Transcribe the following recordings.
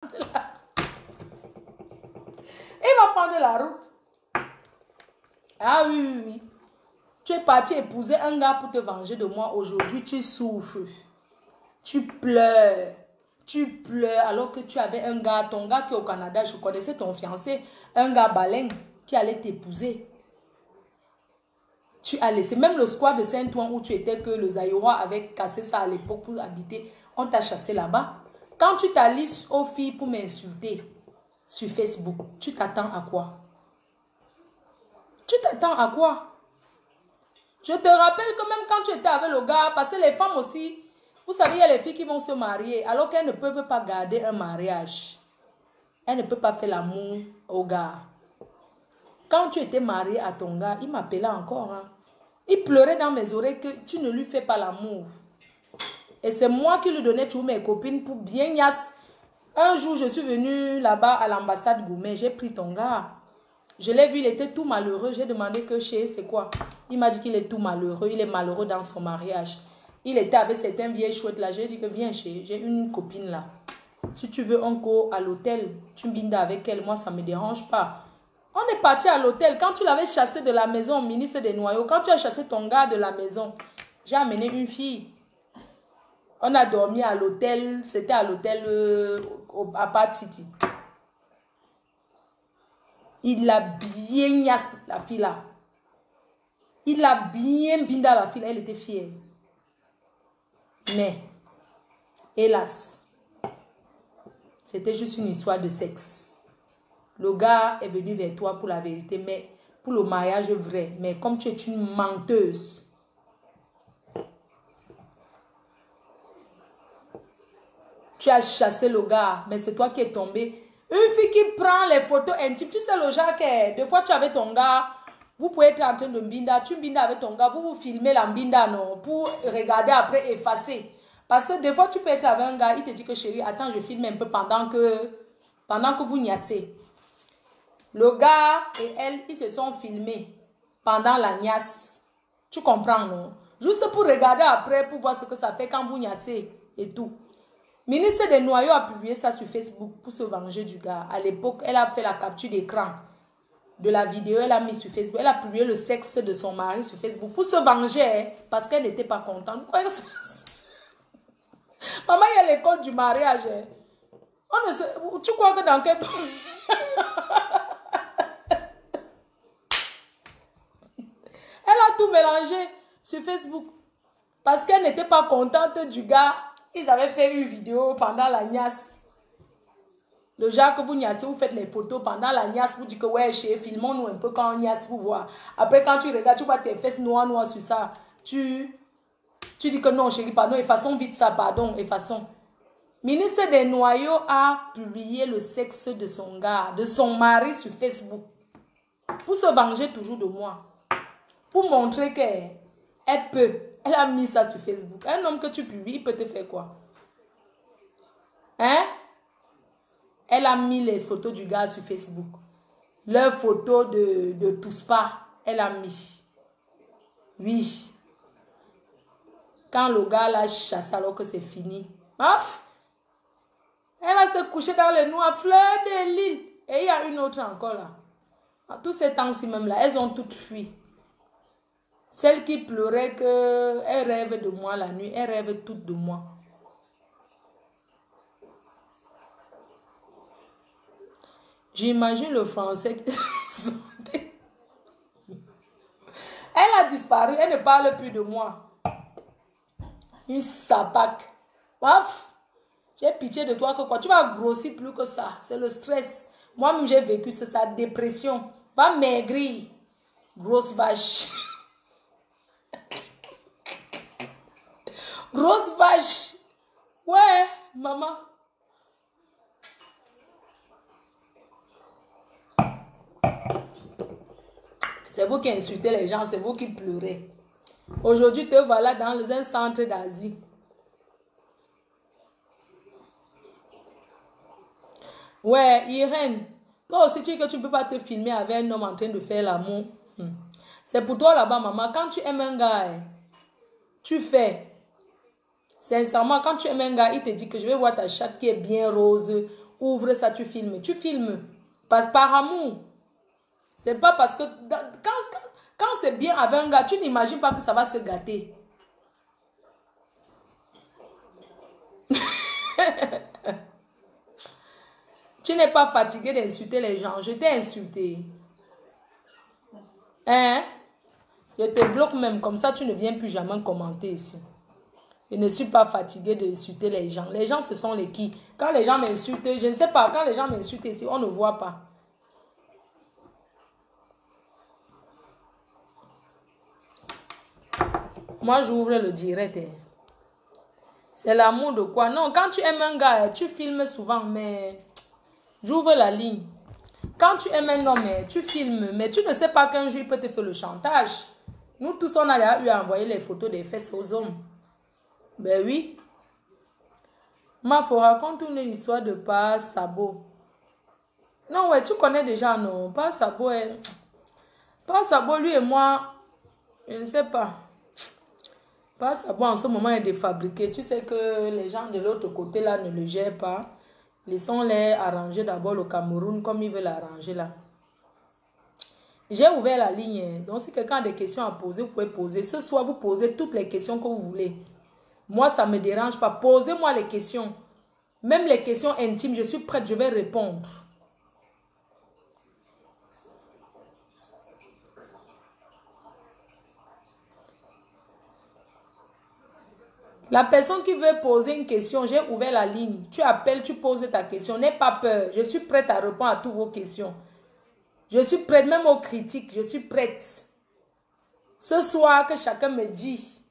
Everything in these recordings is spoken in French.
Il va prendre la route. Ah oui, oui, oui. Tu es parti épouser un gars pour te venger de moi. Aujourd'hui, tu souffres. Tu pleures. Tu pleures alors que tu avais un gars, ton gars qui est au Canada. Je connaissais ton fiancé. Un gars baleine qui allait t'épouser. Tu as laissé. Même le squat de Saint-Ouen où tu étais, que le Zaïrois avait cassé ça à l'époque pour habiter. On t'a chassé là-bas. Quand tu t'allies aux filles pour m'insulter sur Facebook, tu t'attends à quoi? Tu t'attends à quoi? Je te rappelle que même quand tu étais avec le gars, parce que les femmes aussi, vous savez, il y a les filles qui vont se marier alors qu'elles ne peuvent pas garder un mariage. Elles ne peuvent pas faire l'amour au gars. Quand tu étais marié à ton gars, il m'appelait encore. Hein. Il pleurait dans mes oreilles que tu ne lui fais pas l'amour. Et c'est moi qui lui donnais toutes mes copines pour bien yasse. Un jour, je suis venue là-bas à l'ambassade Goumet. J'ai pris ton gars. Je l'ai vu, il était tout malheureux. J'ai demandé que chez c'est quoi. Il m'a dit qu'il est tout malheureux. Il est malheureux dans son mariage. Il était avec certains vieilles chouettes là. J'ai dit que viens chez. J'ai une copine là. Si tu veux un go à l'hôtel, tu bindes avec elle. Moi, ça ne me dérange pas. On est parti à l'hôtel. Quand tu l'avais chassé de la maison, ministre des Noyaux, quand tu as chassé ton gars de la maison, j'ai amené une fille. On a dormi à l'hôtel. C'était à l'hôtel à Pat City. Il a bien yassé la fille là. Il a bien bindé la fille là. Elle était fière. Mais, hélas, c'était juste une histoire de sexe. Le gars est venu vers toi pour la vérité, mais pour le mariage vrai. Mais comme tu es une menteuse, tu as chassé le gars, mais c'est toi qui es tombé. Une fille qui prend les photos intimes. Tu sais le genre que des fois tu avais ton gars, vous pouvez être en train de mbinda, tu mbinda avec ton gars, vous filmez la mbinda non, pour regarder après effacer. Parce que des fois tu peux être avec un gars, il te dit que chérie, attends je filme un peu pendant que vous niassez. Le gars et elle, ils se sont filmés pendant la niasse. Tu comprends non? Juste pour regarder après, pour voir ce que ça fait quand vous niassez et tout. Ministre des Noyaux a publié ça sur Facebook pour se venger du gars. À l'époque, elle a fait la capture d'écran de la vidéo. Elle a mis sur Facebook. Elle a publié le sexe de son mari sur Facebook pour se venger parce qu'elle n'était pas contente. Maman, il y a l'école du mariage. On ne sait, tu crois que dans quel... Elle a tout mélangé sur Facebook parce qu'elle n'était pas contente du gars. Ils avaient fait une vidéo pendant la niasse. Le genre que vous niassez, vous faites les photos pendant la niasse, vous dites que ouais, chérie, filmons-nous un peu quand on niasse pour voir. Après, quand tu regardes, tu vois tes fesses noires sur ça. Tu dis que non, chérie, pardon, effaçons vite ça, pardon, effaçons. Ministre des Noyaux a publié le sexe de son gars, de son mari sur Facebook. Pour se venger toujours de moi. Pour montrer qu'elle peut. Elle a mis ça sur Facebook. Un homme que tu publies, il peut te faire quoi? Hein? Elle a mis les photos du gars sur Facebook. Leurs photos de tous pas, elle a mis. Oui. Quand le gars l'a chassé alors que c'est fini. Ouf! Elle va se coucher dans le noir, fleur de l'île. Et il y a une autre encore là. Tous ces temps-ci même là, elles ont toutes fui. Celle qui pleurait qu'elle rêve de moi la nuit, elle rêve toutes de moi. J'imagine le français. Elle a disparu, elle ne parle plus de moi. Une sapac. Paf, j'ai pitié de toi que quoi. Tu vas grossir plus que ça. C'est le stress. Moi-même, j'ai vécu ça, dépression. Va maigrir. Grosse vache. Grosse vache. Ouais, maman. C'est vous qui insultez les gens, c'est vous qui pleurez. Aujourd'hui, te voilà dans un centre d'Asie. Ouais, Irène, toi aussi tu dis que tu ne peux pas te filmer avec un homme en train de faire l'amour. C'est pour toi là-bas, maman. Quand tu aimes un gars, tu fais. Sincèrement, quand tu aimes un gars, il te dit que je vais voir ta chatte qui est bien rose, ouvre ça, tu filmes. Tu filmes par amour. C'est pas parce que quand c'est bien avec un gars, tu n'imagines pas que ça va se gâter. Tu n'es pas fatigué d'insulter les gens. Je t'ai insulté. Hein? Je te bloque même. Comme ça, tu ne viens plus jamais commenter ici. Je ne suis pas fatiguée d'insulter les gens. Les gens, ce sont les qui? Quand les gens m'insultent, je ne sais pas. Quand les gens m'insultent ici, on ne voit pas. Moi, j'ouvre le direct. C'est l'amour de quoi? Non, quand tu aimes un gars, tu filmes souvent, mais j'ouvre la ligne. Quand tu aimes un homme, tu filmes, mais tu ne sais pas qu'un jour, il peut te faire le chantage. Nous tous, on a eu à envoyer les photos des fesses aux hommes. Ben oui. Mafo, raconte une histoire de pas sabot. Non, ouais, tu connais déjà, non? Pas sabot, pas sabot, lui et moi, je ne sais pas. Pas sabot en ce moment est défabriqué. Tu sais que les gens de l'autre côté là ne le gèrent pas. Laissons-les arranger d'abord le Cameroun comme ils veulent arranger là. J'ai ouvert la ligne. Donc si quelqu'un a des questions à poser, vous pouvez poser. Ce soir, vous posez toutes les questions que vous voulez. Moi, ça ne me dérange pas. Posez-moi les questions. Même les questions intimes, je suis prête, je vais répondre. La personne qui veut poser une question, j'ai ouvert la ligne. Tu appelles, tu poses ta question. N'aie pas peur. Je suis prête à répondre à toutes vos questions. Je suis prête, même aux critiques, je suis prête. Ce soir, que chacun me dit,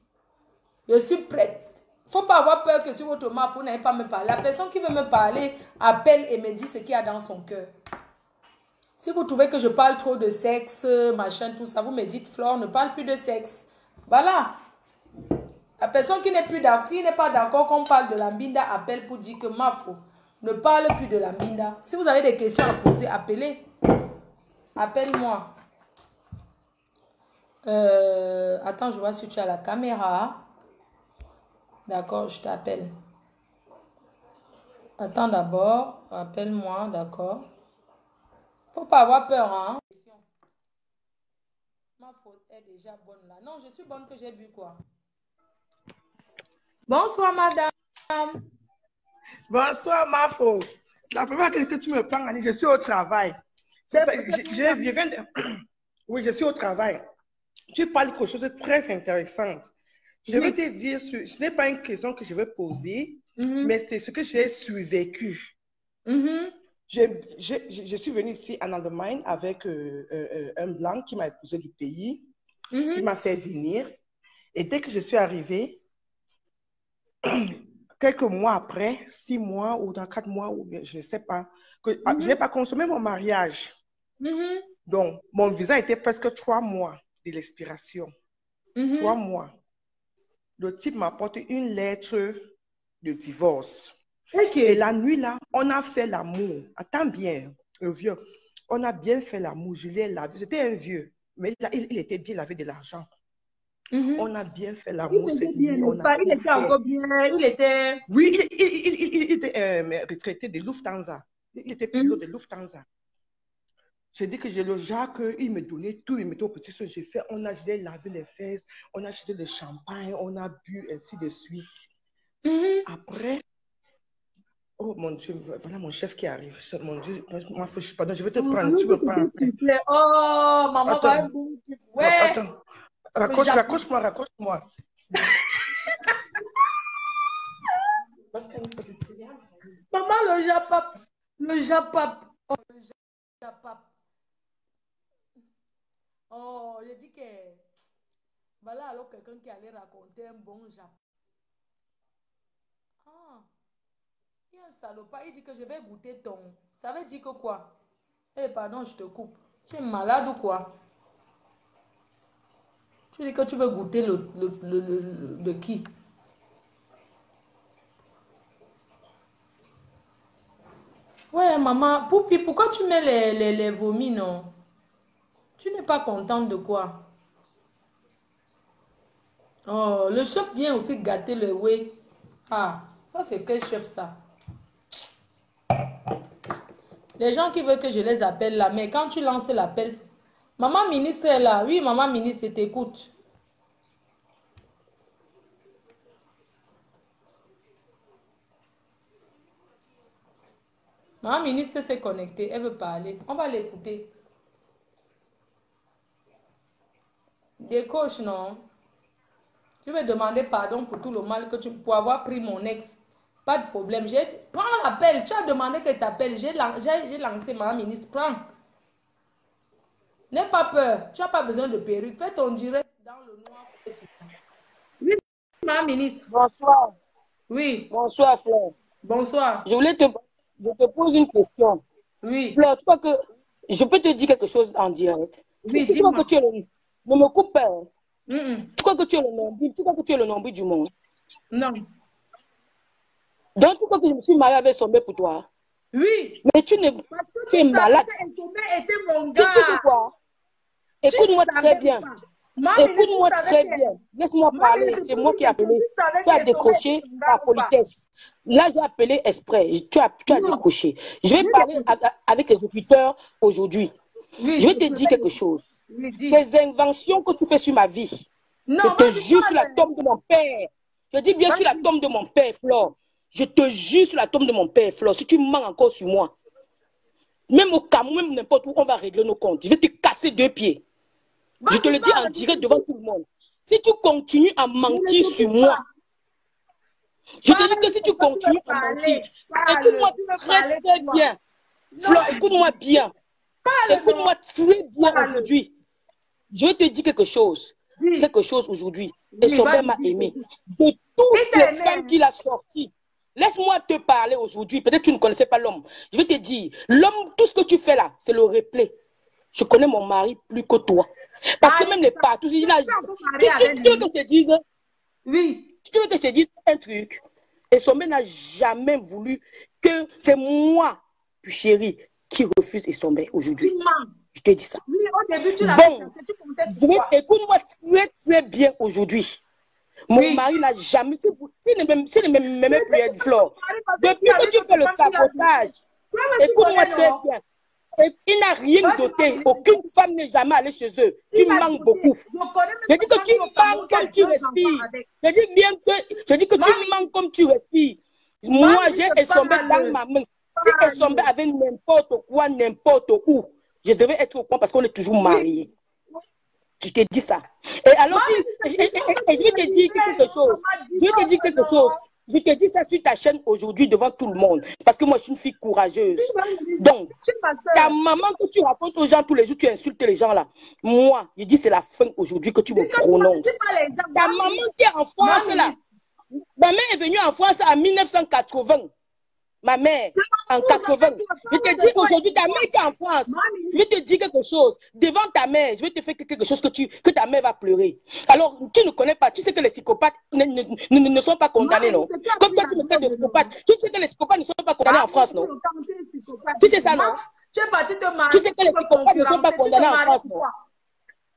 je suis prête. Il ne faut pas avoir peur que sur votre marque, vous n'allez pas me parler. La personne qui veut me parler, appelle et me dit ce qu'il y a dans son cœur. Si vous trouvez que je parle trop de sexe, machin, tout ça, vous me dites, Flore, ne parle plus de sexe. Voilà. La personne qui n'est pas d'accord qu'on parle de la binda appelle pour dire que Mafo ne parle plus de la binda. Si vous avez des questions à poser, appelez. Appelle-moi. Attends, je vois si tu as la caméra. D'accord, je t'appelle. Attends d'abord. Appelle-moi, d'accord. Faut pas avoir peur, hein. Ma faute est déjà bonne là. Non, je suis bonne que j'ai bu quoi. Bonsoir, madame. Bonsoir, Mafo. C'est la première fois que tu me prends, Annie. Je suis au travail. Je viens de... Oui, je suis au travail. Tu parles de quelque chose de très intéressant. Je veux te dire, ce n'est pas une question que je veux poser, mais c'est ce que j'ai survécu. Je suis venue ici en Allemagne avec un blanc qui m'a épousé du pays. Il m'a fait venir. Et dès que je suis arrivée, quelques mois après, 6 mois ou dans 4 mois, ou je ne sais pas, que je n'ai pas consommé mon mariage. Donc, mon visa était presque 3 mois de l'expiration. 3 mois. Le type m'apporte une lettre de divorce. Et la nuit, là, on a fait l'amour. Attends bien, le vieux. On a bien fait l'amour. Je l'ai lavé. C'était un vieux. Mais là, il était bien, il avait de l'argent. On a bien fait l'amour cette nuit. On a il était encore bien. Il était... Oui, il était retraité de Lufthansa. Il était pilote de Lufthansa. J'ai dit que j'ai le Jacques, il me donnait tout, il me mettait au petit soin. J'ai fait, je l'ai lavé les fesses, on a acheté le champagne, on a bu, ainsi de suite. Après, oh mon Dieu, voilà mon chef qui arrive. Mon Dieu, moi, pardon, je vais te prendre, tu me prends après. Oh, maman, attends, ouais. Attends, raccroche-moi. Maman, le japap. Le japap. Oh, le japap. Oh, je dis que... Voilà, alors quelqu'un qui allait raconter un bon japap. Ah, il y a un salopard, il dit que je vais goûter ton... Ça veut dire que quoi? Eh, pardon, je te coupe. Tu es malade ou quoi? Tu dis que tu veux goûter de qui? Ouais, maman. Poupi, pourquoi tu mets les vomis, non? Tu n'es pas contente de quoi? Oh, le chef vient aussi gâter le whey. Ah, ça c'est quel chef ça? Les gens qui veulent que je les appelle là, mais quand tu lances l'appel, maman ministre est là. Oui, maman ministre, t'écoute. Maman ministre s'est connectée, elle veut parler. On va l'écouter. Décoche, non? Tu veux demander pardon pour tout le mal que tu pour avoir pris mon ex. Pas de problème. Prends l'appel. Tu as demandé qu'elle t'appelle. J'ai lancé maman ministre. Prends. N'aie pas peur. Tu n'as pas besoin de perruque. Fais ton direct dans le noir. Oui, maman ministre. Bonsoir. Oui. Bonsoir, Fleur. Bonsoir. Je te pose une question. Oui. Fleur, tu crois que je peux te dire quelque chose en direct? Oui, tu crois que tu es le... Ne me coupe pas. Tu crois que tu es le nombril? Tu crois que tu es le nombril du monde? Non. Donc, tu crois que je me suis mariée avec Sombé pour toi? Oui. Mais tu es malade. Tu sais quoi? Écoute-moi très bien. Écoute-moi très bien. Laisse-moi parler. C'est moi qui ai appelé. Tu as décroché par politesse. Là, j'ai appelé exprès. Tu as décroché. Je vais parler avec les auditeurs aujourd'hui. Je vais te dire quelque chose. Tes inventions que tu fais sur ma vie, je te jure sur la tombe de mon père. Je dis bien sur la tombe de mon père, Flore. Je te jure sur la tombe de mon père, Flore. Si tu mens encore sur moi, même au Cameroun, même n'importe où, on va régler nos comptes. Je vais te casser 2 pieds. Je te le dis en direct devant tout le monde. Si tu continues à mentir sur moi, je te dis que si tu continues à mentir, écoute-moi très bien. Flore, écoute-moi bien. Écoute-moi très bien aujourd'hui. Je vais te dire quelque chose. Quelque chose aujourd'hui. Et son père m'a aimé. De toutes les femmes qu'il a sorties. Laisse-moi te parler aujourd'hui. Peut-être que tu ne connaissais pas l'homme. Je vais te dire, l'homme, tout ce que tu fais là, c'est le replay. Je connais mon mari plus que toi. Parce que même les partout, tu veux que je te dise? Oui. Tu veux que je te dise un truc? Et son mère n'a jamais voulu que c'est moi, chérie, qui refuse et son mère aujourd'hui. Je te dis ça. Oui, au début, tu bon, écoute-moi très très bien aujourd'hui. Mon mari n'a jamais... S'il ne m'aimait plus, Flore, depuis que tu fais le sabotage, écoute-moi très bien. Il n'a rien doté. Aucune femme n'est jamais allée chez eux. Tu manques beaucoup. Je dis que tu manques comme tu respires. Je dis que tu manques comme tu respires. Moi, j'ai Essombé dans ma main. Si Essombé avait n'importe quoi, n'importe où, je devais être au coin parce qu'on est toujours mariés. Je te dis ça. Et alors, je vais te dire quelque chose. Je vais te dire quelque chose. Je te dis ça sur ta chaîne aujourd'hui devant tout le monde. Parce que moi, je suis une fille courageuse. Donc, ta maman que tu racontes aux gens tous les jours, tu insultes les gens là. Moi, je dis c'est la fin aujourd'hui que tu me prononces. Ta maman qui est en France là. Ma mère est venue en France en 1980. Ma mère, en 80. Je te dis aujourd'hui, ta mère qui est en France, je vais te dire quelque chose. Devant ta mère, je vais te faire quelque chose que ta mère va pleurer. Alors, tu ne connais pas, tu sais que les psychopathes ne sont pas condamnés, non? Comme toi, tu me traites de psychopathe. Tu sais que les psychopathes ne sont pas condamnés en France, non? Tu sais ça, non? Tu sais que les psychopathes ne sont pas condamnés en France, non?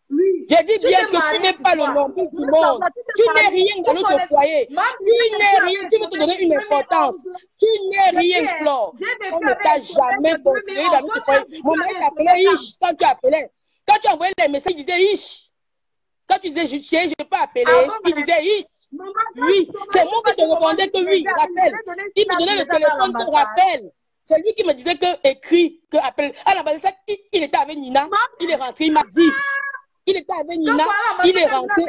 J'ai dit bien que tu n'es pas le nombril du monde. Tu n'es rien dans notre foyer. Tu n'es rien. Tu veux te donner une importance. Tu n'es rien, Flore. On ne t'a jamais considéré dans notre foyer. Mon mari t'appelait Ish quand tu appelais. Quand tu envoyais les messages, il disait Ish. Quand tu disais je ne vais pas appeler, il disait Ish. Oui. C'est moi qui te répondais que oui, rappelle. Il me donnait le téléphone que rappelle. C'est lui qui me disait que écrit, que appelle. À la base, il était avec Nina. Il est rentré, il m'a dit. Il était avec Nina, il est rentré.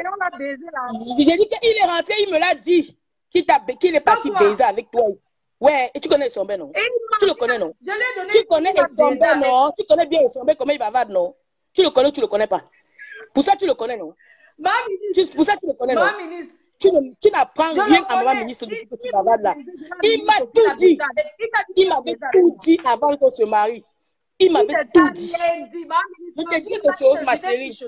J'ai dit qu'il est rentré, il me l'a dit. Qu'il est parti baiser avec toi. Ouais, et tu connais Essombé, non? Tu le connais, non? Tu connais Essombé, non? Tu connais bien Essombé, comment il bavarde, non? Tu le connais ou tu le connais pas? Pour ça, tu le connais, non? Pour ça, tu le connais, non? Tu n'apprends rien à maman ministre depuis que tu bavardes là. Il m'a tout dit. Il m'avait tout dit avant qu'on se marie. Il m'avait tout dit. Je te dis quelque chose, ma chérie. Je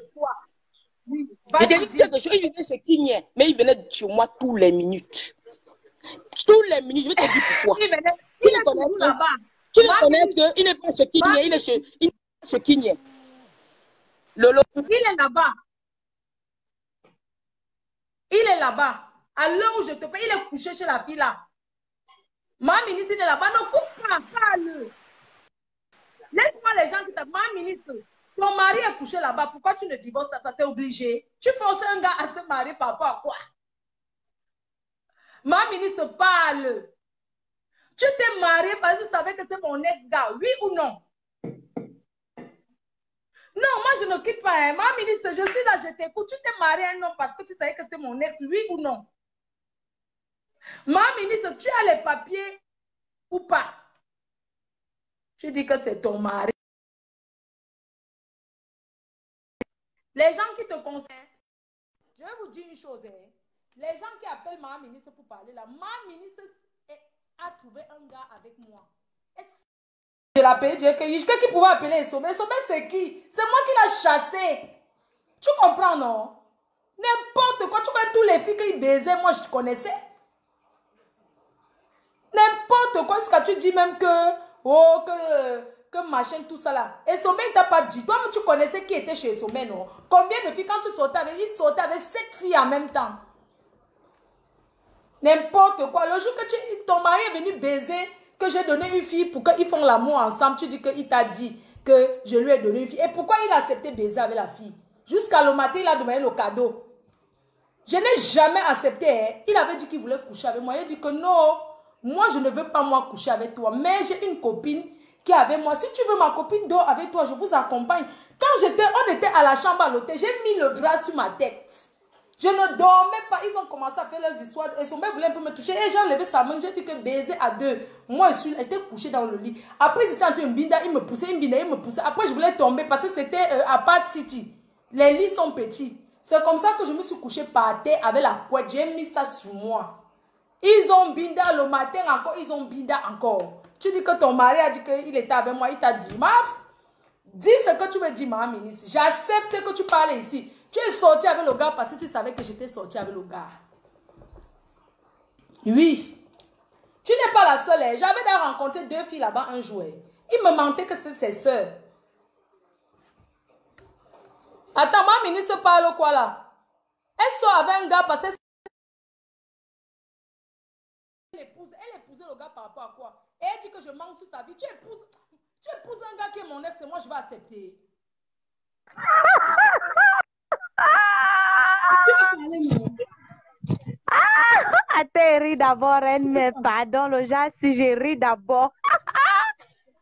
te dis quelque chose. Il venait chez Kinyé, mais il venait chez moi tous les minutes. Tous les minutes, je vais te dire pourquoi. Tu le connais que, il n'est pas chez Kinyé, il est chez Kinyé. Lolo. Il est là-bas. Il est là-bas. À l'heure où je te paye, il est couché chez la fille là. Ma ministre est là-bas. Ne coupe pas, parle. ministre, ton mari est couché là-bas. Pourquoi tu ne divorces pas? C'est obligé. Tu forces un gars à se marier par rapport à quoi? Ma ministre parle. Tu t'es marié parce que tu savais que c'est mon ex-gars, oui ou non? Non, moi je ne quitte pas. Hein. Ma ministre, je suis là, je t'écoute. Tu t'es marié à un homme parce que tu savais que c'est mon ex, oui ou non? Ma ministre, tu as les papiers ou pas? Tu dis que c'est ton mari. Les gens qui te conseillent, je vais vous dire une chose. Hein. Les gens qui appellent ma ministre pour parler là, ma ministre a trouvé un gars avec moi. Je l'appelle, quelqu'un qui pouvait appeler Sommet. Sommet, c'est qui? C'est moi qui l'ai chassé. Tu comprends, non? N'importe quoi. Tu connais tous les filles qui baisaient, moi je connaissais. N'importe quoi, ce que tu dis même que, oh, que machin, tout ça là. Et Sommet, il t'a pas dit. Toi-même, tu connaissais qui était chez Sommet, non? Combien de filles, quand tu sortais avec, il sortait avec 7 filles en même temps. N'importe quoi. Le jour que ton mari est venu baiser, que j'ai donné une fille pour qu'ils font l'amour ensemble, tu dis qu'il t'a dit que je lui ai donné une fille. Et pourquoi il a accepté baiser avec la fille? Jusqu'à le matin, il a demandé le cadeau. Je n'ai jamais accepté. Hein. Il avait dit qu'il voulait coucher avec moi. Il a dit que non, moi je ne veux pas moi coucher avec toi. Mais j'ai une copine qui est avec moi. Si tu veux ma copine dort avec toi, je vous accompagne. Quand on était à la chambre à l'hôtel, j'ai mis le drap sur ma tête. Je ne dormais pas. Ils ont commencé à faire leurs histoires. Et son mec voulait un peu me toucher. Et j'ai enlevé sa main. J'ai dit que baiser à deux. Moi, je étais couché dans le lit. Après, c'était entre une binda. Il me poussait, une binda, il me poussait. Après, je voulais tomber parce que c'était à Pat City. Les lits sont petits. C'est comme ça que je me suis couché par terre avec la couette. J'ai mis ça sur moi. Ils ont binda le matin encore. Ils ont binda encore. Tu dis que ton mari a dit qu'il était avec moi. Il t'a dit, Maf, dis ce que tu me dis, ma ministre. J'accepte que tu parles ici. Tu es sorti avec le gars parce que tu savais que j'étais sorti avec le gars. Oui. Tu n'es pas la seule. Hein. J'avais d'ailleurs rencontré 2 filles là-bas un jour. Hein. Il me mentait que c'était ses soeurs. Attends, ma ministre parle quoi là? Elle sort avec un gars parce que elle épousait le gars par rapport à quoi? Et elle dit que je manque sur sa vie. Tu épouses un gars qui est mon ex et moi je vais accepter. Attends, ris d'abord, mais pardon, le genre, si je ris d'abord.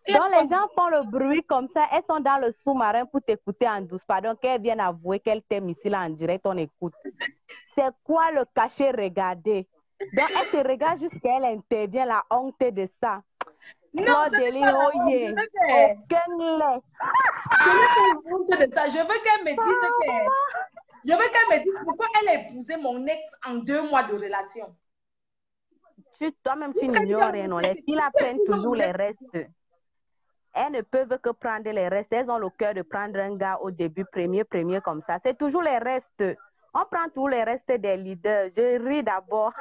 Donc, les gens font le bruit comme ça. Elles sont dans le sous-marin pour t'écouter en douce. Pardon, qu'elles viennent avouer qu'elles t'aiment ici, là, en direct, on écoute. C'est quoi le cachet regardé? Donc, elle te regarde jusqu'à elle intervient, la honte de ça. Non, c'est pas la honte, je veux ça. Je veux qu'elle me dise que... Je veux qu'elle me dise pourquoi elle a épousé mon ex en 2 mois de relation. Toi-même, tu n'ignores rien. Non? Les filles prennent toujours les restes. Elles ne peuvent que prendre les restes. Elles ont le cœur de prendre un gars au début, premier comme ça. C'est toujours les restes. On prend tous les restes des leaders. Je ris d'abord.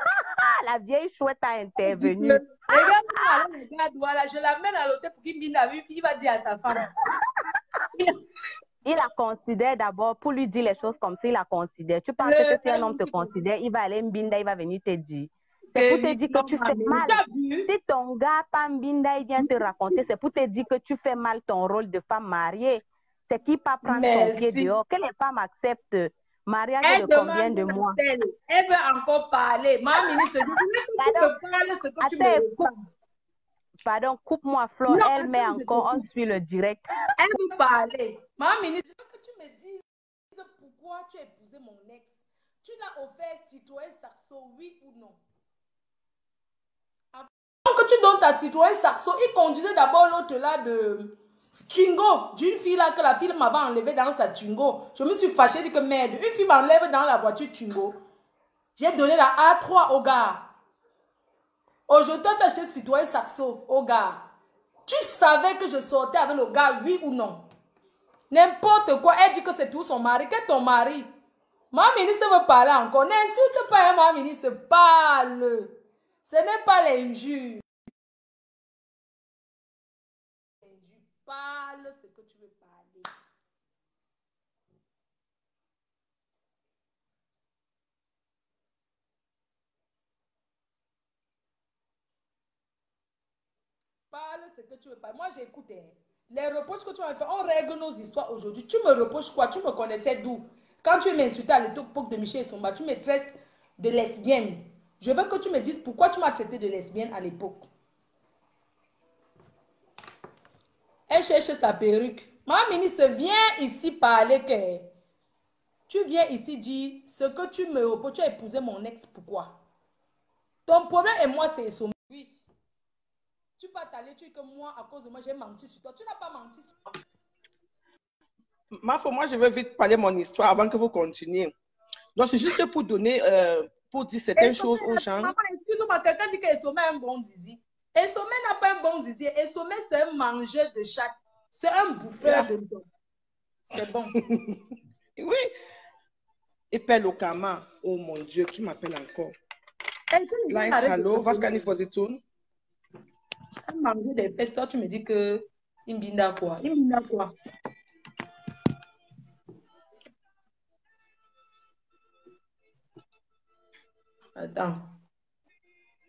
La vieille chouette a intervenu. Regarde-moi, voilà, je l'amène à l'hôtel pour qu'il me dise, il va dire à sa femme. Il la considère d'abord, pour lui dire les choses comme ça, il la considère. Tu penses que si un homme te considère, il va aller Mbinda, il va venir te dire. C'est pour te dire que tu fais mal. Si ton gars, Pambinda, il vient te raconter, c'est pour te dire que tu fais mal ton rôle de femme mariée. C'est qui pas prendre son pied dehors. Que les femmes acceptent. Mariage de combien de mois? Elle veut encore parler. Ma ministre, je voulais que tu me parles ce que tu me Pardon, coupe-moi, Flo. Elle met encore, on suit le direct. Elle veut parler. Ma ministre, je veux que tu me dises pourquoi tu as épousé mon ex. Tu l'as offert Citroën Saxo, oui ou non? Avant que tu donnes ta Citroën Saxo, il conduisait d'abord l'autre là de Twingo, d'une fille là que la fille m'avait enlevé dans sa Twingo. Je me suis fâchée, dit que merde, une fille m'enlève dans la voiture Twingo. J'ai donné la A3 au gars. Aujourd'hui, tu as acheté Citroën Saxo au gars. Tu savais que je sortais avec le gars, oui ou non? N'importe quoi. Elle dit que c'est tout son mari. Qu'est ton mari? Ma ministre veut parler encore. N'insulte pas, ma ministre. Parle. Ce n'est pas l'injure. Parle ce que tu veux parler. Parle ce que tu veux parler. Moi, j'écoute. Les reproches que tu m'as fait, on règle nos histoires aujourd'hui. Tu me reproches quoi? Tu me connaissais d'où? Quand tu m'insultais à l'époque de Michel Somba, tu me traites de lesbienne. Je veux que tu me dises pourquoi tu m'as traité de lesbienne à l'époque. Elle cherche sa perruque. Ma ministre, viens ici parler que... Tu viens ici dire ce que tu me reproches, tu as épousé mon ex, pourquoi? Ton problème et moi, c'est Somba. Oui. Tu peux t'aller, tu dis que moi, à cause de moi, j'ai menti sur toi. Tu n'as pas menti sur moi. Moi, je veux vite parler mon histoire avant que vous continuiez. Donc, c'est juste pour donner, pour dire certaines choses aux gens. Maman, excuse-moi, quelqu'un dit que Sommet est un bon zizi. Et Sommet n'a pas un bon zizi. Et Sommet, c'est un mangeur de chatte. C'est un bouffeur de dos. C'est bon. Oui. Et Père Okama, oh mon Dieu, qui m'appelle encore. Lice, hello, was kann ich für Sie tun? Un mangeur des fesses, toi, tu me dis que Imbinda quoi? Imbinda quoi? Attends.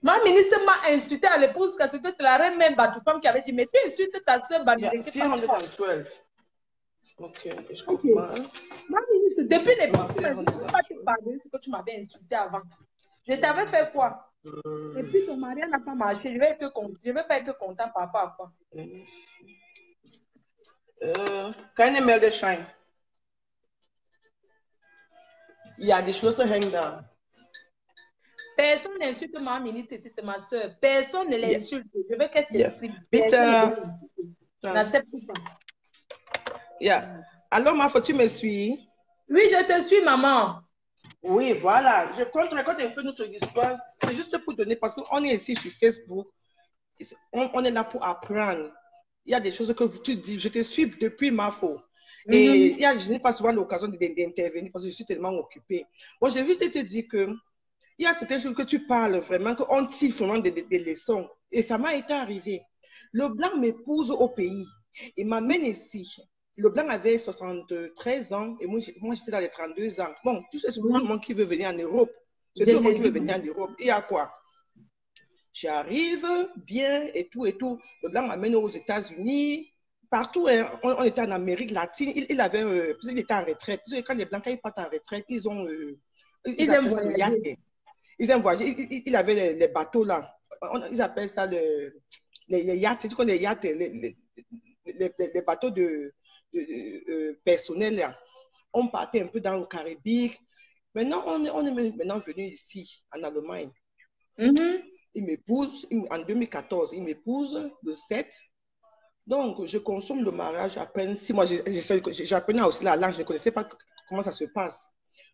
Ma ministre m'a insulté à l'épouse parce que c'est la reine même Batou femme qui avait dit mais tu insultes ta soeur Bamileke. 412. Ok, je comprends. Ma ministre, depuis l'époque, tu ne peux pas te pardonner ce que tu m'avais insulté avant. Je t'avais fait quoi? Et puis ton mariage n'a pas marché. Je vais pas être content par rapport à quoi? Keine Meldeschein. Il y a des choses qui hängen da. Personne n'insulte ma ministre ici, c'est ma soeur. Personne ne l'insulte. Je veux qu'elle s'exprime. Bitte. N'accepte pas. Alors, ma tu me suis? Oui, je te suis, maman. Oui, voilà. Je raconte un peu notre histoire. C'est juste pour donner, parce qu'on est ici sur Facebook. On est là pour apprendre. Il y a des choses que tu dis. Je te suis depuis ma faute. Et je n'ai pas souvent l'occasion d'intervenir parce que je suis tellement occupée. Bon, j'ai juste te dire que il y a certaines choses que tu parles vraiment, qu'on tire vraiment des leçons. Et ça m'a été arrivé. Le blanc m'épouse au pays. Il m'amène ici. Le blanc avait 73 ans et moi j'étais dans les 32 ans. Bon, tout le monde qui veut venir en Europe. C'est tout le monde qui veut venir en Europe. Et à quoi? J'arrive bien et tout et tout. Le blanc m'amène aux États-Unis. Partout, hein, on était en Amérique latine. Il était en retraite. Quand les blancs, quand ils partent en retraite, ils ont... ils appellent ça le yacht. Ils aiment voyager. Il avait les bateaux là. Ils appellent ça les yachts. Tu connais les yachts, les bateaux personnels là. On partait un peu dans le Caraïbe. Maintenant, on est maintenant venu ici, en Allemagne. Il m'épouse en 2014. Il m'épouse le 7. Donc, je consomme le mariage à peine 6 mois. J'apprenais aussi la langue. Je ne connaissais pas comment ça se passe.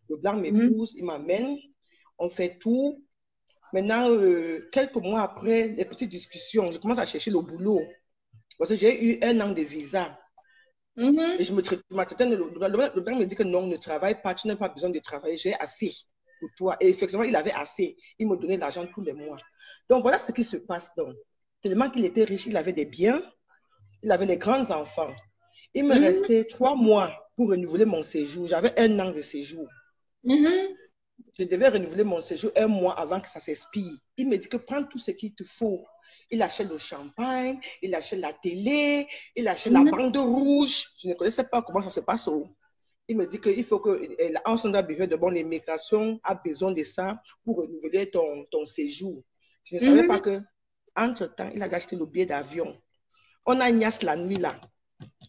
Le blanc m'épouse, il m'amène. On fait tout. Maintenant, quelques mois après, les petites discussions, je commence à chercher le boulot. Parce que j'ai eu 1 an de visa. Et je me traite. Le blanc me dit que non, ne travaille pas, tu n'as pas besoin de travailler, j'ai assez pour toi. Et effectivement, il avait assez. Il me donnait l'argent tous les mois. Donc, voilà ce qui se passe. Donc, tellement qu'il était riche, il avait des biens, il avait des grands enfants. Il me restait 3 mois pour renouveler mon séjour. J'avais 1 an de séjour. Je devais renouveler mon séjour 1 mois avant que ça s'expire. Il me dit que prends tout ce qu'il te faut. Il achète le champagne, il achète la télé, il achète la bande rouge. Je ne connaissais pas comment ça se passe. Il me dit qu'il faut que l'ensemble de bon, l'immigration a besoin de ça pour renouveler ton séjour. Je ne savais pas que, entre-temps, il a acheté le billet d'avion. On a Nias la nuit là.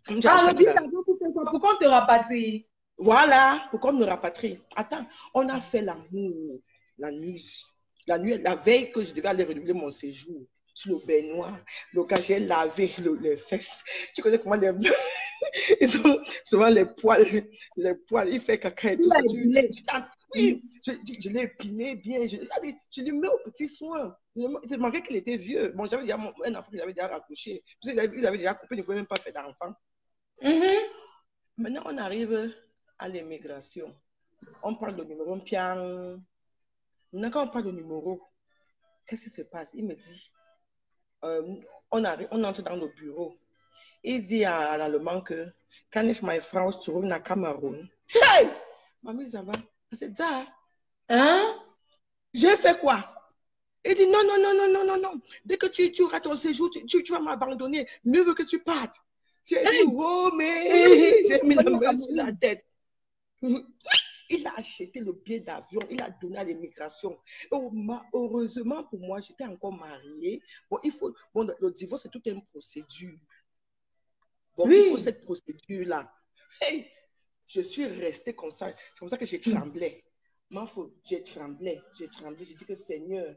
Le billet d'avion, pour qu'on te rapatrie. Voilà, pour qu'on me rapatrie. Attends, on a fait l'amour la nuit. La veille que je devais aller renouveler mon séjour sur le baignoire. Donc, quand j'ai lavé les fesses, tu connais comment les blancs, ils ont souvent les poils, il fait caca et tout ça. Oui, je l'ai épilé bien. Je lui mets au petit soin. Il manquait qu'il était vieux. Bon, j'avais déjà un enfant que j'avais déjà raccouché. Il avait déjà coupé, il ne pouvait même pas faire d'enfant. Maintenant, on arrive à l'immigration. On parle de numéro, quand on parle de numéro, qu'est-ce qui se passe? Il me dit, on entre dans le bureau. Il dit en allemand que kann ich meine Frau zurück nach Cameroun? Hey! Mamie, ça va? C'est ça. Hein? J'ai fait quoi? Il dit non. Dès que tu auras ton séjour, tu vas m'abandonner. Mieux vaut que tu partes. J'ai dit, oh, mais j'ai mis la main sur la tête. Il a acheté le billet d'avion, il a donné à l'immigration. Heureusement pour moi, j'étais encore mariée. Bon, le divorce, c'est toute une procédure. Bon, il faut cette procédure-là. Hey, je suis restée comme ça. C'est comme ça que j'ai tremblé. J'ai tremblé. J'ai dit que Seigneur,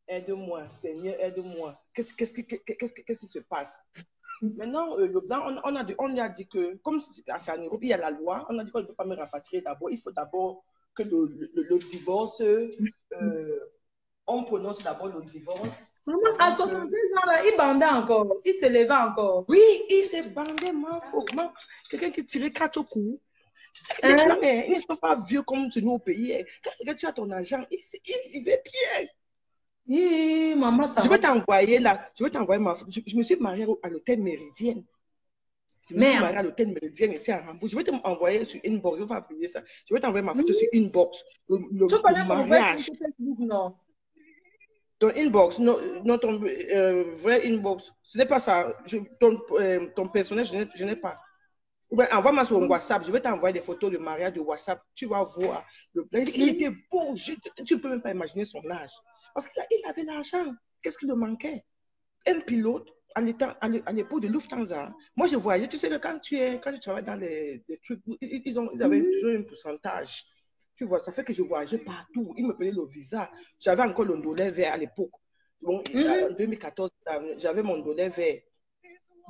aide-moi. Seigneur, aide-moi. Qu'est-ce qui se passe? Maintenant, le blanc, on a dit que, comme c'est en Europe, il y a la loi, on a dit qu'on ne peut pas me rapatrier d'abord. Il faut d'abord que le divorce, on prononce d'abord le divorce. Maman, à 72 ans, là, il bandait encore. Il se levait encore. Oui, il s'est bandé, quelqu'un qui tirait 4 coups. Tu sais que les blancs, ils ne sont pas vieux comme nous au pays. Quand tu as ton argent, il vivait bien. Oui, maman, ça je vais t'envoyer là. Je vais t'envoyer ma photo. Je me suis mariée à l'hôtel Méridienne. Je me suis mariée à l'hôtel Méridienne ici à Hambourg. Je vais t'envoyer sur Inbox. Je ne vais pas publier ça. Je vais t'envoyer ma photo sur Inbox. Tu connais mon mariage. Facebook, non? Ton inbox, non, ton vrai inbox. Ce n'est pas ça. Ton personnage, je n'ai pas. Envoie-moi sur WhatsApp. Je vais t'envoyer des photos de mariage de WhatsApp. Tu vas voir. Il était beau. Tu ne peux même pas imaginer son âge. Parce qu'il avait l'argent. Qu'est-ce qui lui manquait? Un pilote, à l'époque de Lufthansa. Moi, je voyais, tu sais que quand tu travailles dans les trucs, ils avaient toujours un pourcentage. Tu vois, ça fait que je voyageais partout. Ils me prenaient le visa. J'avais encore le dollar vert à l'époque. Bon, en 2014, j'avais mon dollar vert.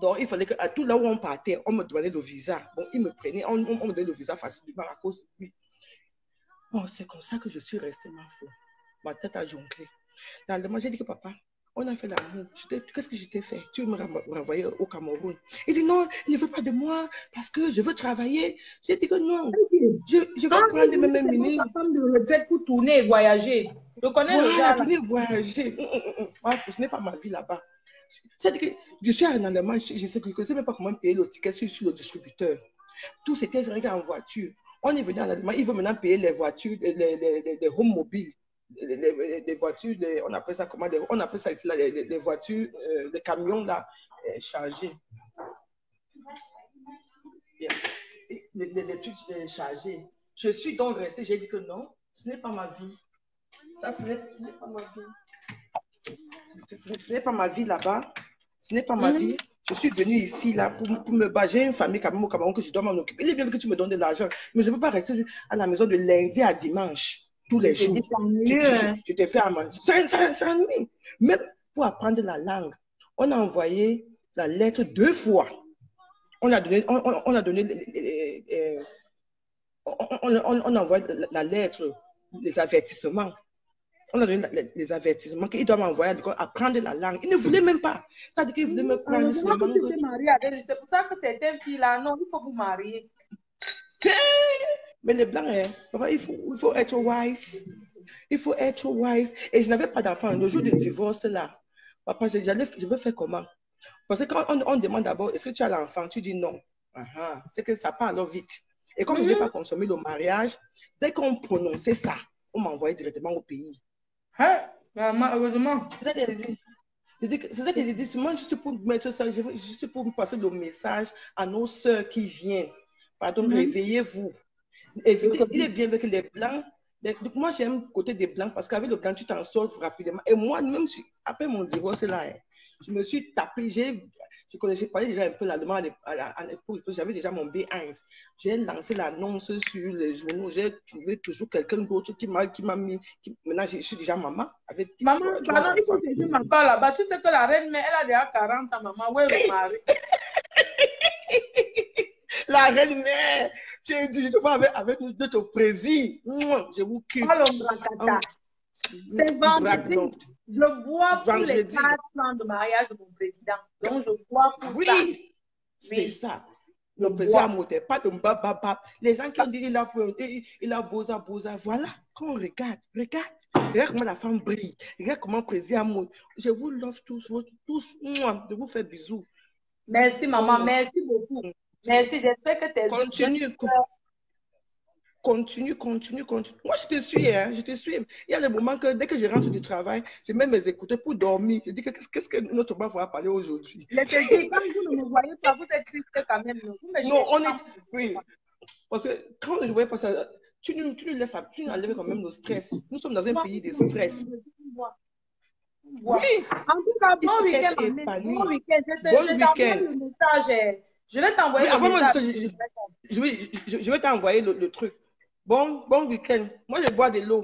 Donc, il fallait qu'à tout là où on partait, on me donnait le visa. Bon, ils me prenaient, on me donnait le visa facilement à cause de lui. Bon, c'est comme ça que je suis restée ma tête a jonglé. Dans le moment, j'ai dit que papa, on a fait l'amour. Qu'est-ce que je t'ai fait? Tu veux me renvoyer au Cameroun? Il dit non, il ne veut pas de moi parce que je veux travailler. J'ai dit que non. Je vais prendre mes mêmes minutes. La femme de retraite pour tourner et voyager. Je connais le gars. Tourner et voyager. Ce n'est pas ma vie là-bas. C'est-à-dire que je suis en Allemagne, je ne sais même pas comment payer le ticket sur le distributeur. Tout c'était en voiture. On est venu en Allemagne, il veut maintenant payer les voitures, les home mobiles. Les voitures, on appelle ça comment? On appelle ça ici là, les voitures, les camions là, chargés. Les trucs chargés. Je suis donc restée, j'ai dit que non, ce n'est pas ma vie. Ça, ce n'est pas ma vie. Ce n'est pas ma vie là-bas. Ce n'est pas ma vie. Je suis venue ici là pour me battre. J'ai une famille quand même au Cameroun que je dois m'en occuper. Il est bien que tu me donnes de l'argent, mais je ne peux pas rester à la maison de lundi à dimanche. Tous les jours. Je t'ai fait à manger. C'est ennuyeux. Même pour apprendre la langue, on a envoyé la lettre 2 fois. On a envoyé la lettre, les avertissements. On a donné les avertissements qu'il doit m'envoyer à apprendre la langue. Il ne voulait même pas. C'est-à-dire qu'il voulait me prendre. C'est pour ça que certaines filles-là, non, il faut vous marier. Mais les blancs, papa, il faut être wise. Il faut être wise. Et je n'avais pas d'enfant. Le jour du divorce, là, papa, je veux faire comment? Parce que quand on demande d'abord, est-ce que tu as l'enfant? Tu dis non. C'est que ça part alors vite. Et comme je n'ai pas consommé le mariage, dès qu'on prononçait ça, on m'envoyait directement au pays. Heureusement. C'est ça que je dis. Moi, juste pour mettre ça, juste pour passer le message à nos sœurs qui viennent. Pardon, réveillez-vous. Il est bien avec les blancs. Moi, j'aime le côté des blancs parce qu'avec le blanc, tu t'en sors rapidement. Et moi, même après mon divorce, là, je me suis tapé. Je connaissais pas déjà un peu l'allemand à l'époque. J'avais déjà mon B1. J'ai lancé l'annonce sur les journaux. J'ai trouvé toujours quelqu'un d'autre qui m'a mis. Maintenant, je suis déjà maman. Maman, pardon, il faut que je m'en parle là-bas. Tu sais que la reine, mais elle a déjà 40 ans, maman. Où est le mari? La reine-mère, tu es dit, je te vois avec notre président. Je vous quitte. C'est vendredi. Je bois pour les 4 ans de mariage de mon président. Donc, je bois pour ça. Oui, c'est ça. Le président Moté, pas de mbababab. Les gens qui ont dit il a boza. Voilà, quand on regarde comment la femme brille. Regarde comment le président Moté. Je vous love tous, de vous faire bisous. Merci, maman. Merci beaucoup. Merci, j'espère que tes continue. continue. Moi, je te suis, hein, je te suis. Il y a des moments que dès que je rentre du travail, je mets mes écouteurs pour dormir. Je dis que qu'est-ce que notre maman va parler aujourd'hui? Je te dis, quand vous ne me voyez pas, vous êtes triste quand même. Non, vous me Non, on cherchez. est... Oui, parce que quand je ne voyais pas ça, tu nous laisses, tu nous enlèves quand même nos stress. Nous sommes dans un pays de stress. Oui, En tout cas, il bon faut week-end, être ma mère. Bon épanoui. week-end. Bon Je t'envoie week-end. le message. Je vais Oui, t'envoyer le avant moi, message. je vais t'envoyer le truc. Bon week-end. Moi, je bois de l'eau.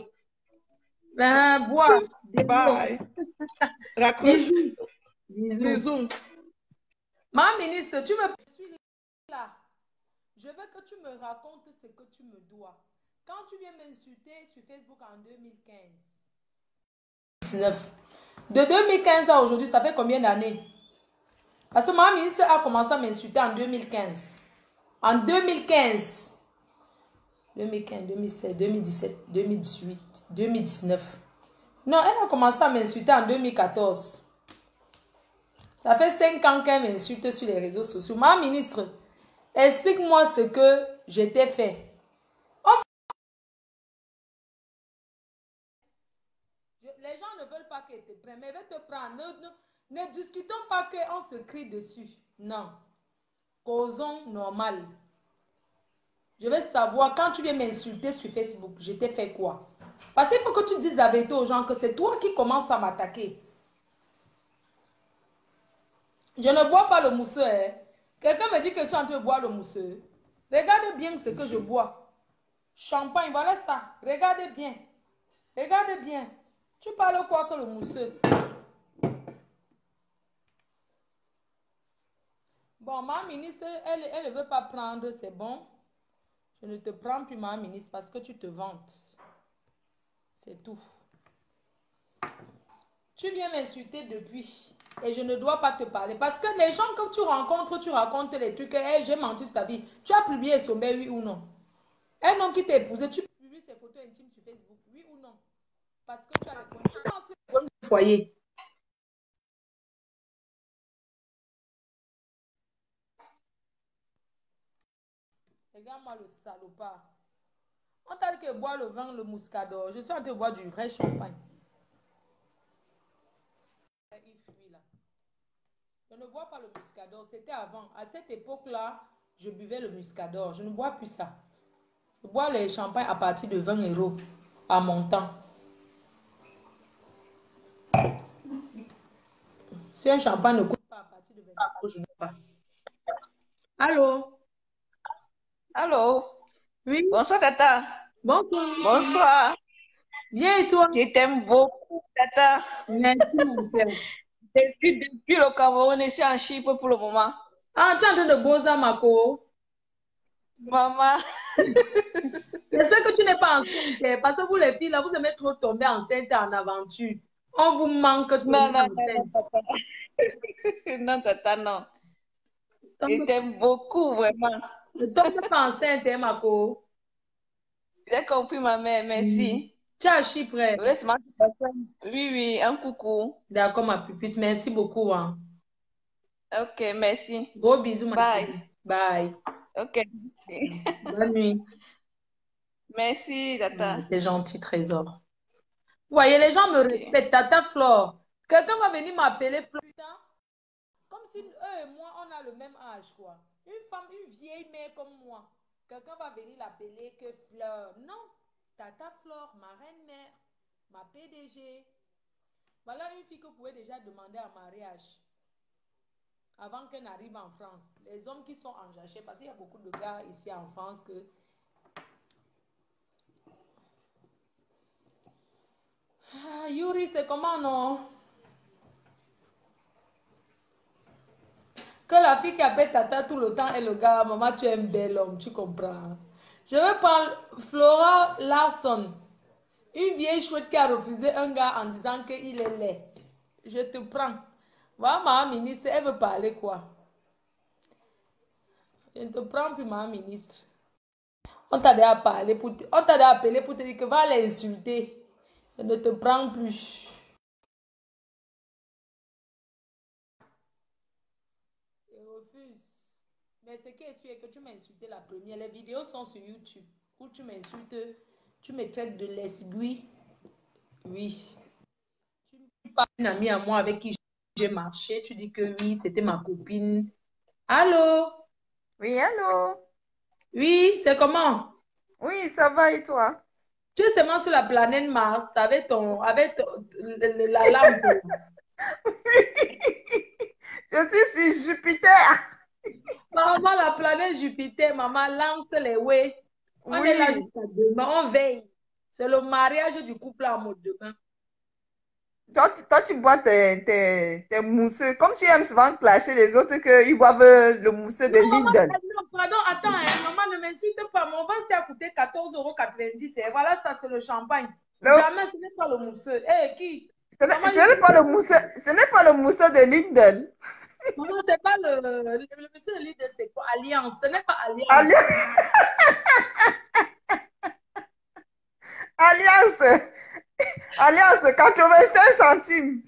Ben, bois. Bye. Raccroche. Bisous. Bisous. Bisous. Ma ministre, tu me suis là. Je veux que tu me racontes ce que tu me dois. Quand tu viens m'insulter sur Facebook en 2015. 19. De 2015 à aujourd'hui, ça fait combien d'années? Parce que ma ministre a commencé à m'insulter en 2015. En 2015. 2015, 2016, 2017, 2018, 2019. Non, elle a commencé à m'insulter en 2014. Ça fait 5 ans qu'elle m'insulte sur les réseaux sociaux. Ma ministre, explique-moi ce que je t'ai fait. Les gens ne veulent pas qu'elle te prenne, mais elle veut te prendre. Ne discutons pas qu'on se crie dessus. Non. Causons normal. Je veux savoir, quand tu viens m'insulter sur Facebook, je t'ai fait quoi? Parce qu'il faut que tu dises la vérité aux gens que c'est toi qui commences à m'attaquer. Je ne bois pas le mousseux. Hein. Quelqu'un me dit que je suis en train de boire le mousseux. Regardez bien ce que je bois. Champagne, voilà ça. Regardez bien. Regardez bien. Tu parles quoi que le mousseux? Bon, ma ministre, elle ne veut pas prendre, c'est bon. Je ne te prends plus, ma ministre, parce que tu te vantes. C'est tout. Tu viens m'insulter depuis. Et je ne dois pas te parler. Parce que les gens que tu rencontres, tu racontes les trucs. Hey, j'ai menti sur ta vie. Tu as publié sommet, oui ou non? Un homme qui t'a épousé, tu publies ses photos intimes sur Facebook, oui ou non? Parce que tu as les problèmes. Tu penses que les problèmes du foyer. Regarde-moi le salopard. On t'a dit que boire le vin, le muscador. Je suis en train de boire du vrai champagne. Il fuit là. Je ne bois pas le muscador. C'était avant. À cette époque-là, je buvais le muscador. Je ne bois plus ça. Je bois les champagnes à partir de 20 € à mon temps. Si un champagne ne coûte pas à partir de 20 €, je ne bois pas. Allô? Allô? Oui? Bonsoir, Tata. Bonsoir. Bonsoir. Bien et toi? Je t'aime beaucoup, Tata. Merci, mon père. Je suis depuis le Cameroun et je suis en Chypre pour le moment. Ah, tu es en train de bosser, Mako? Maman. J'espère que tu n'es pas enceinte. Parce que vous, les filles, là, vous aimez trop tomber enceinte en aventure. On vous manque de Non, non, tomber non, enceinte. Tata. Non, Tata, non. Je Tombe- t'aime beaucoup, vraiment. Ne tombe pas enceinte, hein, Mako. J'ai compris, ma mère. Merci. Tu es à Chypre. Laisse-moi te passer. Oui, oui, un coucou. D'accord, ma pupusse. Merci beaucoup. Hein. Ok, merci. Gros bisous, ma Bye. chérie. Bye. Ok. Bonne nuit. Merci, Tata. T'es gentil, trésor. Vous voyez, les gens me respectent. Tata Flore. Quelqu'un va venir m'appeler Flore. Comme si eux et moi, on a le même âge, quoi. Une femme, une vieille mère comme moi. Quelqu'un va venir l'appeler que Fleur. Non. Tata Flore, ma reine-mère, ma PDG. Voilà une fille que vous pouvez déjà demander en mariage. Avant qu'elle n'arrive en France. Les hommes qui sont enjachés, parce qu'il y a beaucoup de gars ici en France que... Ah, Yuri, c'est comment, non? Que la fille qui appelle Tata tout le temps est le gars, maman, tu es un bel homme, tu comprends. Je vais prendre Flora Larson, une vieille chouette qui a refusé un gars en disant qu'il est laid. Je te prends. Va, ma ministre, elle veut parler quoi? Je ne te prends plus, ma ministre. On t'a déjà parlé pour on t'a déjà appelé pour te dire que va l'insulter. Je ne te prends plus. Je refuse. Mais ce qui est sûr est que tu m'as insulté la première. Les vidéos sont sur YouTube. où tu m'insultes, tu me traites de lesbienne. Oui. Tu me parles d'une amie à moi avec qui j'ai marché, tu dis que oui, c'était ma copine. Allô? Oui, allô? Oui, c'est comment? Oui, ça va et toi? Tu es seulement sur la planète Mars la lampe. Je suis sur Jupiter. Maman, la planète Jupiter, maman, lance les ouais. On est là Oui. jusqu'à demain, on veille. C'est le mariage du couple en mode demain. Toi, tu bois tes mousseux. Comme tu aimes souvent clasher les autres qu'ils boivent le mousseux de Non, maman, Lidl. non, pardon, attends, hein, maman, ne m'insulte pas. Mon vin, c'est à coûter 14,90 €. Et voilà, ça, c'est le champagne. Jamais, ce n'est pas le mousseux. Eh, qui? Ce Maman, n'est pas le mousseux, ce n'est pas le mousseux de Lidl. maman, c'est pas le monsieur de l'île, c'est quoi? Alliance. Ce n'est pas Alliance. Alliance. Alliance, 85 centimes.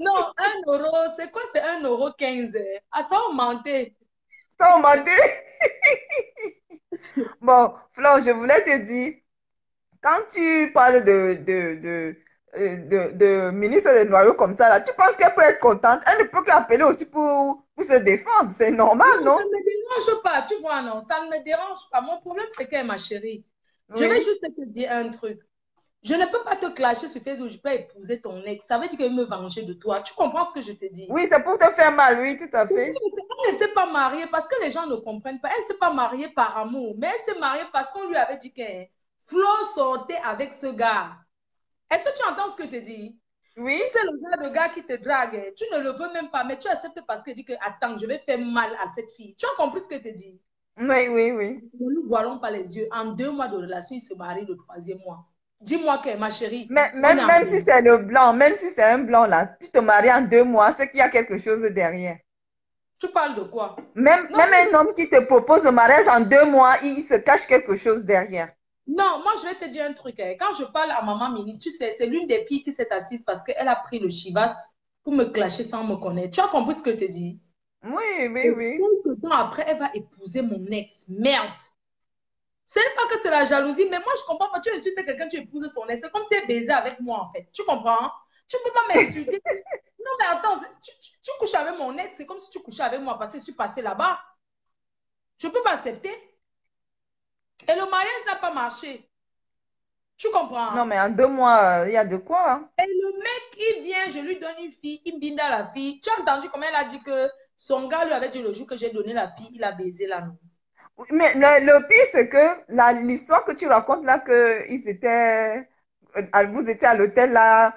Non, 1 €, c'est quoi? C'est 1,15 €. Ah, ça a augmenté. Ça a augmenté. Bon, Flo, je voulais te dire, quand tu parles de ministre des Noyaux comme ça, là, tu penses qu'elle peut être contente? Elle ne peut qu'appeler aussi pour se défendre. C'est normal, Non, non? ça ne me dérange pas, tu vois, non, ça ne me dérange pas. Mon problème, c'est qu'elle est ma chérie. Je vais Oui. juste te dire un truc. Je ne peux pas te clasher sur Facebook, je peux épouser ton ex. Ça veut dire qu'elle me venger de toi. Tu comprends ce que je te dis? Oui, c'est pour te faire mal, oui, tout à fait. Elle ne s'est pas mariée parce que les gens ne comprennent pas. Elle ne s'est pas mariée par amour, mais elle s'est mariée parce qu'on lui avait dit que Flo sortait avec ce gars. Est-ce que tu entends ce que je te dis? Oui. Si c'est le genre de gars qui te drague, tu ne le veux même pas, mais tu acceptes parce qu'il dit que attends, je vais faire mal à cette fille. Tu as compris ce que je te dis? Oui, oui, oui. Ne nous voilons pas les yeux. En 2 mois de relation, il se marie le 3e mois. Dis-moi que, ma chérie, Mais même si c'est le blanc, même si c'est un blanc là, tu te maries en 2 mois, c'est qu'il y a quelque chose derrière. Tu parles de quoi? Même un homme qui te propose le mariage en 2 mois, il se cache quelque chose derrière. Non, moi, je vais te dire un truc. Quand je parle à maman ministre, tu sais, c'est l'une des filles qui s'est assise parce qu'elle a pris le chivas pour me clasher sans me connaître. Tu as compris ce que je te dis? Oui, oui, Et oui. quelques temps après, elle va épouser mon ex. Merde. Ce n'est pas que c'est la jalousie, mais moi, je comprends pas. Tu insultes quelqu'un, tu épouses son ex. C'est comme si elle baisait avec moi, en fait. Tu comprends? Tu ne peux pas m'insulter. Non, mais attends, tu couches avec mon ex, c'est comme si tu couchais avec moi parce que je suis passée là-bas. Je ne peux pas accepter. Et le mariage n'a pas marché. Tu comprends? Non, mais en 2 mois, il y a de quoi. Hein? Et le mec, il vient, je lui donne une fille, il binde à la fille. Tu as entendu comment elle a dit que son gars lui avait dit le jour que j'ai donné la fille, il a baisé la non. Mais le pire, c'est que l'histoire que tu racontes là, que vous étiez à l'hôtel là,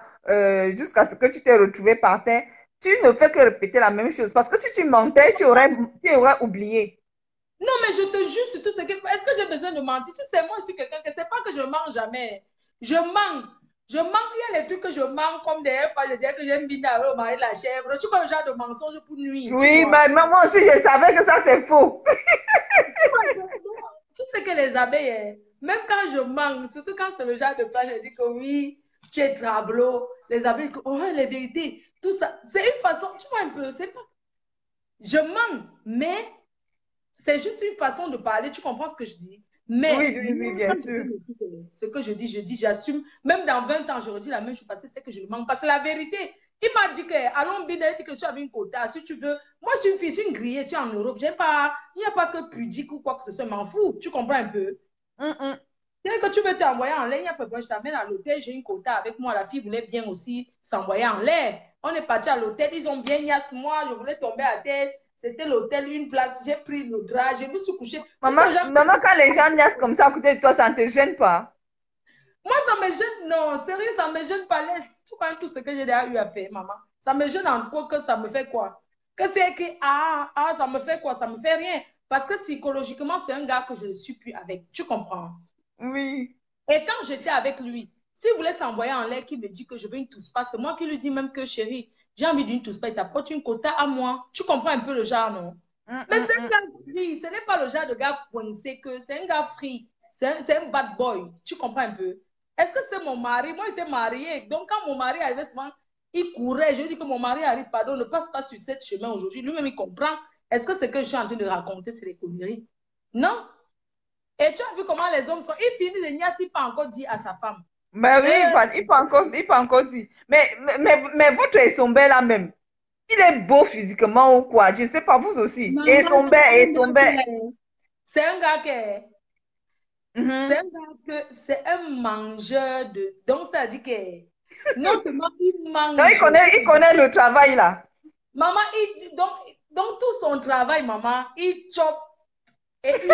jusqu'à ce que tu t'es retrouvé par terre, tu ne fais que répéter la même chose. Parce que si tu mentais, tu aurais oublié. Non, mais je te jure sur tout ce que... Est-ce que j'ai besoin de mentir? Tu sais, moi, je suis quelqu'un que c'est pas que je mens jamais. Je mens. Je mens. Il y a les trucs que je mens, comme des fois, je disais que j'aime bien au mari de la chèvre. Tu vois le genre de mensonge pour nuire. Oui, mais moi aussi, je savais que ça, c'est faux. Tu sais que les abeilles, même quand je mens, surtout quand c'est le genre de page, je dis que oui, tu es travelot. Les abeilles, oh, les vérités, tout ça. C'est une façon, tu vois un peu, c'est pas... Je mens, mais... C'est juste une façon de parler, tu comprends ce que je dis? Mais oui, oui, oui, bien sûr. Ce que je dis, j'assume. Même dans 20 ans, je redis la même chose parce que c'est que je ne mens pas. C'est la vérité. Il m'a dit que, allons bien, il dit que je suis avec une quota. Si tu veux, moi, je suis une fille, je suis une grillée, je suis en Europe. Il n'y a pas que pudique ou quoi que ce soit, m'en fous. Tu comprends un peu? Dès que tu veux t'envoyer en l'air, il n'y a pas de problème. Je t'amène à l'hôtel, j'ai une quota avec moi. La fille voulait bien aussi s'envoyer en l'air. On est parti à l'hôtel, ils ont bien niasse moi. Je voulais tomber à terre. C'était l'hôtel, une place. J'ai pris le drap, je me suis couchée. Maman, quand les gens niaisent comme ça à côté de toi, ça ne te gêne pas? Moi, ça me gêne, non. Sérieux, ça me gêne pas. Laisse. Tu vois tout ce que j'ai déjà eu à faire, maman. Ça me gêne en quoi que ça me fait quoi? Que c'est que, ça me fait quoi? Ça me fait rien. Parce que psychologiquement, c'est un gars que je ne suis plus avec. Tu comprends? Oui. Et quand j'étais avec lui, s'il voulait s'envoyer en l'air, qu'il me dit que je veux une tousse pas, c'est moi qui lui dis même que chérie, j'ai envie d'une tousse pas, il t'apporte une quota à moi. Tu comprends un peu le genre, non? Mais c'est un gars free, ce n'est pas le genre de gars coincé que c'est un gars free, c'est un bad boy. Tu comprends un peu? Est-ce que c'est mon mari? Moi, j'étais mariée. Donc, quand mon mari arrivait souvent, il courait. Je lui dis que mon mari arrive, pardon, ne passe pas sur cette chemin aujourd'hui. Lui-même, il comprend. Est-ce que ce que je suis en train de raconter, c'est des conneries? Non. Et tu as vu comment les hommes sont. Il finit de niaiser, il pas encore dit à sa femme. Mais oui, il peut encore dire. Mais votre Esombe là même, il est beau physiquement ou quoi? Je ne sais pas, vous aussi. Esombe. C'est un gars qui c'est un mangeur de. Donc, ça dit que. Non seulement il mange. Donc, il connaît le travail là. Maman, donc tout son travail, maman, il chope et il.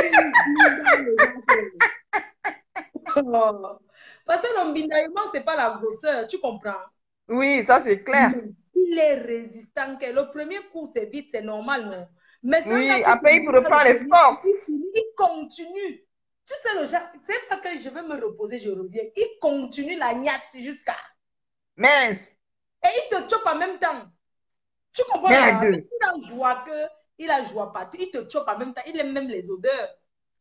Parce que l'embinaillement, ce n'est pas la grosseur, tu comprends? Oui, ça c'est clair. Il est résistant. Le premier coup, c'est vite, c'est normal, non? Mais oui, après il reprend les forces. Il continue. Tu sais, le genre, c'est pas que je vais me reposer, je reviens. Il continue la niasse jusqu'à. Mince. Et il te chope en même temps. Tu comprends? Il a joie partout. Il te chope en même temps. Il aime même les odeurs.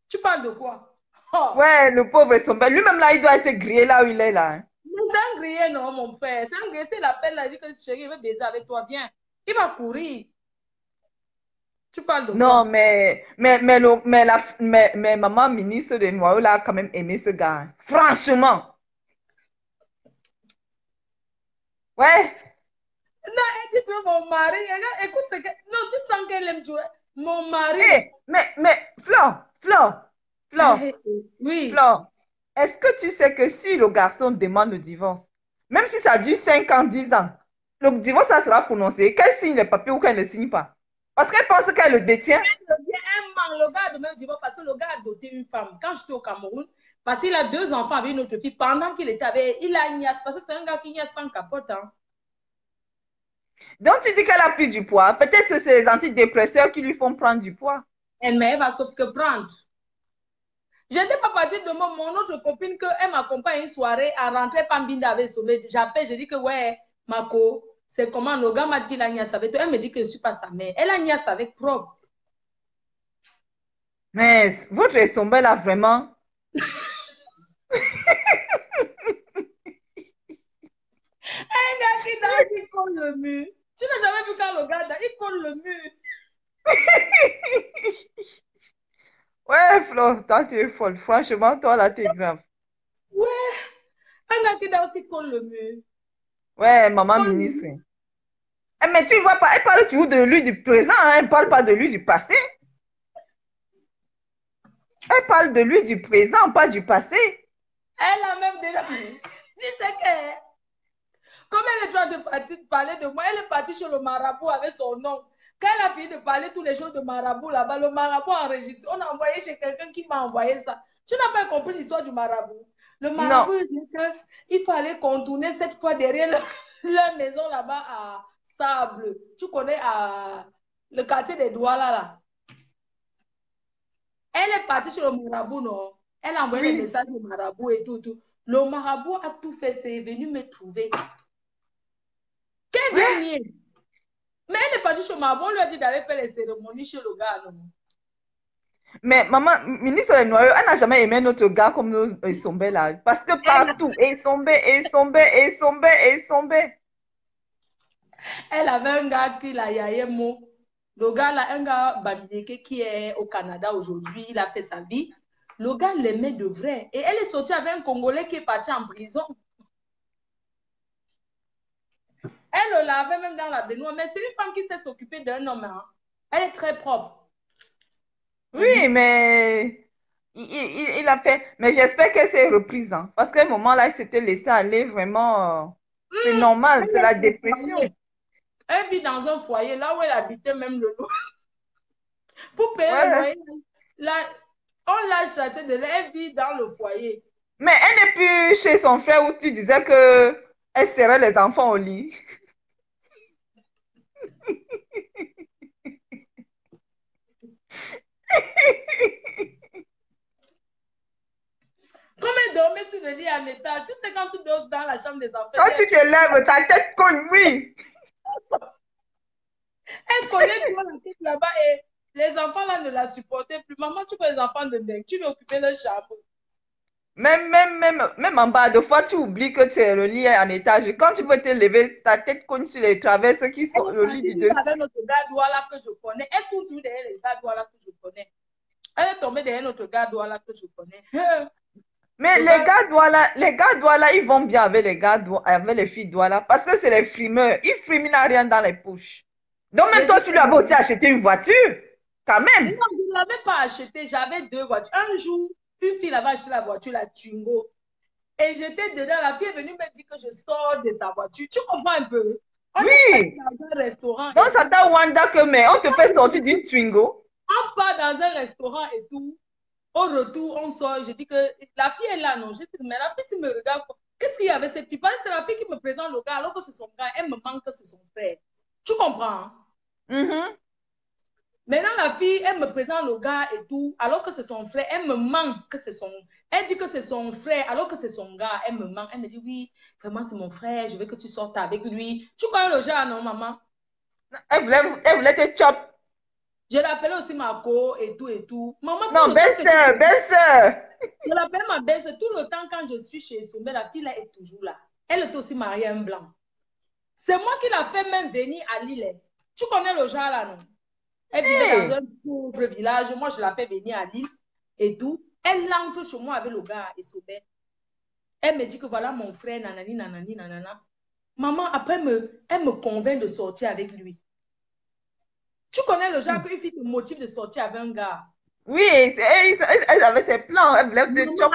Tu parles de quoi? Oh. Ouais, le pauvre Esombe. Lui-même là, il doit être grillé là où il est là. C'est un grillé, non, mon frère. C'est un grillé. C'est l'appel là. Il dit que chérie, il veut baiser avec toi. Viens. Il va courir. Tu parles de non, quoi? mais maman ministre des Noyaux là a quand même aimé ce gars. Franchement. Ouais. Non, elle dit, mon mari. Écoute, non, tu sens qu'elle aime jouer. Mon mari. Hey, mais Flore. Oui. Flore, est-ce que tu sais que si le garçon demande le divorce, même si ça dure 5 ans, 10 ans, le divorce, ça sera prononcé, qu'elle signe les papiers ou qu'elle ne signe pas? Parce qu'elle pense qu'elle le détient. Le gars de même divorce parce que le gars a doté une femme. Quand j'étais au Cameroun, parce qu'il a 2 enfants avec une autre fille, pendant qu'il était avec, il a niasse, parce que c'est un gars qui niasse sans capote. Hein. Donc tu dis qu'elle a pris du poids. Peut-être que c'est les antidépresseurs qui lui font prendre du poids. Mais elle va sauf que prendre. Je n'étais pas partie de mon autre copine qu'elle m'accompagne une soirée à rentrer Pambinda avec sommeil. J'appelle, je dis que ouais, Mako, c'est comment le gars m'a dit qu'il a niasse avec toi. Elle me dit que je ne suis pas sa mère. Elle a niasse avec propre. Mais votre Esombe là, vraiment. Un gars qui colle le mur. Tu n'as jamais vu quand le gars, il colle le mur. Ouais, Flo, toi, tu es folle. Franchement, toi, là, tu es grave. Ouais. Un gars qui aussi colle le mur. Ouais, maman ministre. Mais tu vois pas, elle parle toujours de lui du présent, hein, elle ne parle pas de lui du passé. Elle parle de lui du présent, pas du passé. Elle a même déjà... Tu sais que... Comme elle est en train de parler de moi, elle est partie chez le marabout avec son nom. Quand elle a fini de parler tous les jours de marabout là-bas, le marabout enregistré. On a envoyé chez quelqu'un qui m'a envoyé ça. Tu n'as pas compris l'histoire du marabout. Le marabout dit qu'il faut aller contourner cette fois derrière leur maison là-bas à Sable. Tu connais le quartier des Douala là. Elle est partie chez le marabout, non? Elle a envoyé des messages au marabout et tout. Le marabout a tout fait, c'est venu me trouver. Qu'elle vient nier. Mais elle est partie chez le marabout, on lui a dit d'aller faire les cérémonies chez le gars, non? Mais maman, ministre des Noyaux, elle n'a jamais aimé notre gars comme nous, Esombe là. Parce que partout, Esombe. Elle avait un gars qui l'a yaye mot. Le gars là, un gars Bamideke qui est au Canada aujourd'hui, il a fait sa vie. Le gars l'aimait de vrai. Et elle est sortie avec un Congolais qui est parti en prison. Elle l'avait même dans la baignoire. Mais c'est une femme qui sait s'occuper d'un homme. Hein. Elle est très propre. Oui, mais il a fait. Mais j'espère qu'elle s'est reprise. Hein, parce qu'à un moment là, il s'était laissé aller vraiment. C'est normal, c'est la dépression. Elle vit dans un foyer, là où elle habitait même le lot. Pour payer le loyer, on l'a chassée de là, elle vit dans le foyer. Mais elle n'est plus chez son frère où tu disais qu'elle serrait les enfants au lit. Comme elle dormait sur le lit en état, tu sais quand tu dors dans la chambre des enfants. Quand tu te lèves, ta tête cogne, oui. Elle connaît toi la tête là-bas et les enfants là ne la supportaient plus. Maman, tu vois les enfants de mec, tu veux occuper leur chambre. Même en bas, de fois, tu oublies que tu es le lit en étage. Quand tu veux te lever, ta tête cogne sur les traverses qui sont le lit du dessus. Avec notre gars Douala que je connais, elle tourne derrière les gars Douala que je connais. Elle est tombé derrière notre gars Douala que je connais. Mais les gars Douala, ils vont bien avec les gars avec les filles Douala parce que c'est les frimeurs. Ils friment, il n'a rien dans les poches. Donc même toi, tu lui avais aussi acheté une voiture, quand même. Non, je ne l'avais pas acheté. J'avais 2 voitures. Un jour, une fille avait acheté la voiture, la Twingo. Et j'étais dedans. La fille est venue me dire que je sors de sa voiture. Tu comprends un peu? On est dans un restaurant. Donc ça t'a Wanda que, mais on te fait sortir d'une Twingo. On part dans un restaurant et tout. Au retour, on sort. Je dis que la fille est là, non? Je dis, mais la fille, si me regarde, qu'est-ce qu'il y avait cette fille? Parce que c'est la fille qui me présente le gars, alors que c'est son gars. Elle me manque que c'est son frère. Tu comprends? Maintenant, la fille, elle me présente le gars et tout, alors que c'est son frère. Elle me manque que c'est son... Elle dit que c'est son frère, alors que c'est son gars. Elle me manque. Elle me dit, oui, vraiment, c'est mon frère. Je veux que tu sortes avec lui. Tu connais le genre, non, maman? Elle voulait te chop. Je l'appelais aussi ma co et tout et tout. Maman, non, belle-sœur, belle-sœur. Je l'appelle ma belle-sœur. Tout le temps, quand je suis chez Sommet, la fille là est toujours là. Elle est aussi mariée à un blanc. C'est moi qui l'a fait même venir à Lille. Tu connais le genre là, non? Elle vivait dans un pauvre village. Moi, je la fais venir à Lille et tout. Elle entre chez moi avec le gars et Sommet. Elle me dit que voilà mon frère, nanani, nanani, nanana. Maman, après, elle me convainc de sortir avec lui. Tu connais le genre qu'une fille te motive de sortir avec un gars. Oui, elle avait ses plans. Elle voulait te chop.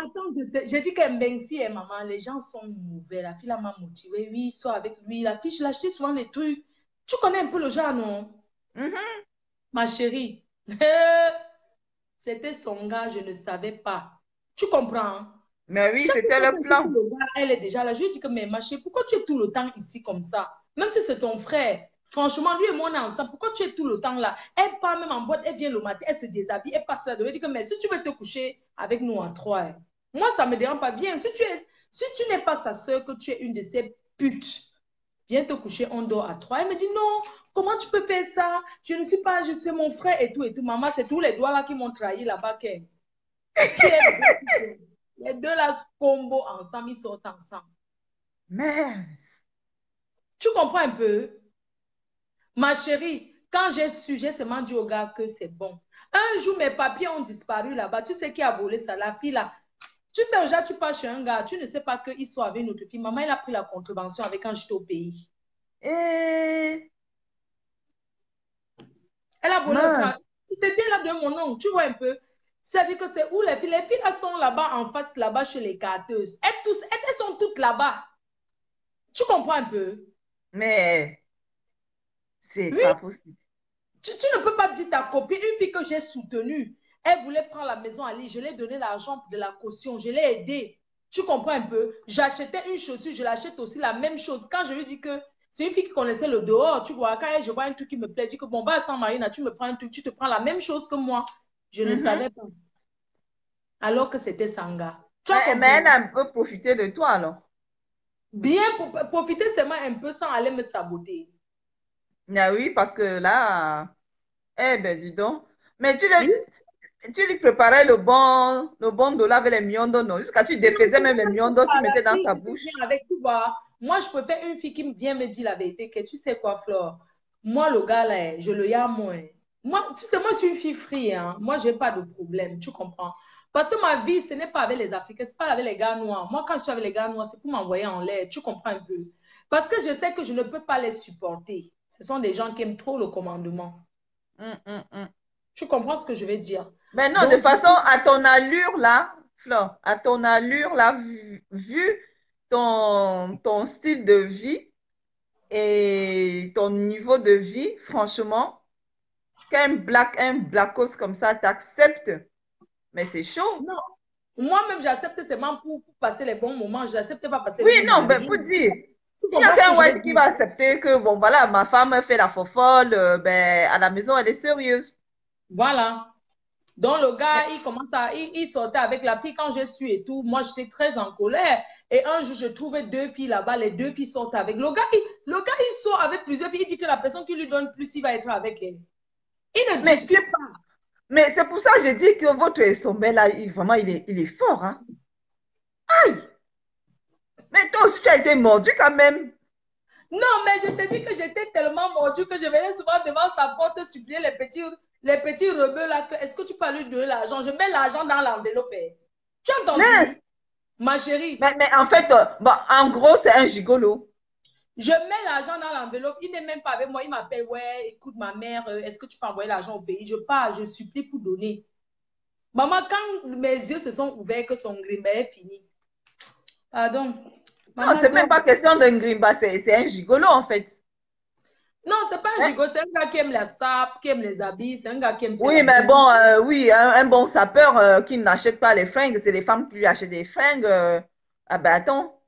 J'ai dit qu'elle m'incie, maman. Les gens sont mauvais. La fille là m'a motivée. Oui, sort avec lui. La fille, je l'achetais souvent les trucs. Tu connais un peu le genre, non? Ma chérie. C'était son gars, je ne savais pas. Tu comprends? Mais oui, c'était le plan. Elle est déjà là. Je lui dis que, mais ma chérie, pourquoi tu es tout le temps ici comme ça? Même si c'est ton frère. Franchement, lui et moi, on est ensemble. Pourquoi tu es tout le temps là? Elle part même en boîte, elle vient le matin, elle se déshabille, elle passe là. Je lui dis que, mais si tu veux te coucher avec nous en 3, moi, ça ne me dérange pas bien. Si tu n'es pas sa soeur, que tu es une de ces putes, viens te coucher, on dort à 3. Elle me dit, non, comment tu peux faire ça? Je ne suis pas, je suis mon frère et tout et tout. Maman, c'est tous les doigts là qui m'ont trahi là-bas. Les deux là, combo ensemble, ils sortent ensemble. Mais... Tu comprends un peu? Ma chérie, quand j'ai su, j'ai seulement dit au gars que c'est bon. Un jour, mes papiers ont disparu là-bas. Tu sais qui a volé ça? La fille là. Tu sais, déjà, tu pars chez un gars, tu ne sais pas qu'il soit avec une autre fille. Maman, elle a pris la contravention avec quand j'étais au pays. Elle a volé le train. Tu te tiens là de mon nom, tu vois un peu. C'est-à-dire que c'est où les filles? Les filles là sont là-bas en face, là-bas chez les carteuses. Elles sont toutes là-bas. Tu comprends un peu? Mais c'est pas possible. Tu ne peux pas dire ta copine, une fille que j'ai soutenue, elle voulait prendre la maison à Lille, je lui ai donné l'argent de la caution, je l'ai aidée. Tu comprends un peu? J'achetais une chaussure, je l'achète aussi la même chose. Quand je lui dis que c'est une fille qui connaissait le dehors, tu vois, quand je vois un truc qui me plaît, je dis que bon, bah, sans Marina, tu me prends un truc, tu te prends la même chose que moi. Je ne savais pas. Alors que c'était Sanga. Mais elle a un peu profité de toi, alors. Bien, profiter seulement un peu sans aller me saboter. Ah oui, parce que là, eh ben, dis donc. Mais tu lui préparais le bon dollar avec les miondos, non? Jusqu'à tu défaisais même les miondos, tu mettais dans ta bouche. Avec, tu vois, moi, je préfère une fille qui vient me dire la vérité, que tu sais quoi, Flore? Moi, le gars, là, je le y'a moins. Moi, tu sais, moi, je suis une fille free, hein. Moi, je n'ai pas de problème, tu comprends? Parce que ma vie, ce n'est pas avec les Africains, ce n'est pas avec les gars noirs. Moi, quand je suis avec les gars noirs, c'est pour m'envoyer en l'air, tu comprends un peu? Parce que je sais que je ne peux pas les supporter. Ce sont des gens qui aiment trop le commandement. Tu comprends ce que je veux dire? Mais non, de façon, à ton allure là, Flore, à ton allure là, vu ton style de vie et ton niveau de vie, franchement, qu'un blackos comme ça t'accepte, mais c'est chaud. Non, moi-même, j'accepte seulement pour passer les bons moments. Je n'accepte pas passer les bons moments. Oui, non, mais pour dire, il y a qu'un white qui va accepter que, bon, voilà, ma femme fait la fofolle, ben, à la maison, elle est sérieuse. Voilà. Donc, le gars, il sortait avec la fille quand je suis et tout. Moi, j'étais très en colère. Et un jour, je trouvais 2 filles là-bas. Les 2 filles sortent avec. Le gars, il sort avec plusieurs filles. Il dit que la personne qui lui donne plus, il va être avec elle. Il ne discute pas. Mais c'est pour ça que je dis que votre sommet là, vraiment, il est fort. Hein? Aïe! Mais toi aussi, tu as été mordu quand même. Non, mais je te dis que j'étais tellement mordu que je venais souvent devant sa porte supplier les petits Les petits rebeux là, est-ce que tu peux lui donner l'argent? Je mets l'argent dans l'enveloppe. Tu as entendu? Ma chérie. Mais en fait, bon, en gros, c'est un gigolo. Je mets l'argent dans l'enveloppe. Il n'est même pas avec moi. Il m'appelle, ouais, écoute, ma mère, est-ce que tu peux envoyer l'argent au pays? Je pars, je supplie pour donner. Maman, quand mes yeux se sont ouverts, que son grimba est fini. Pardon. Maman, non, c'est même pas question d'un grimba, c'est un gigolo en fait. Non, c'est pas un gigolo, c'est un gars qui aime la sape, qui aime les habits, c'est un gars qui aime... Oui, mais bon, oui, un bon sapeur qui n'achète pas les fringues, c'est les femmes qui lui achètent des fringues. Ah ben attends.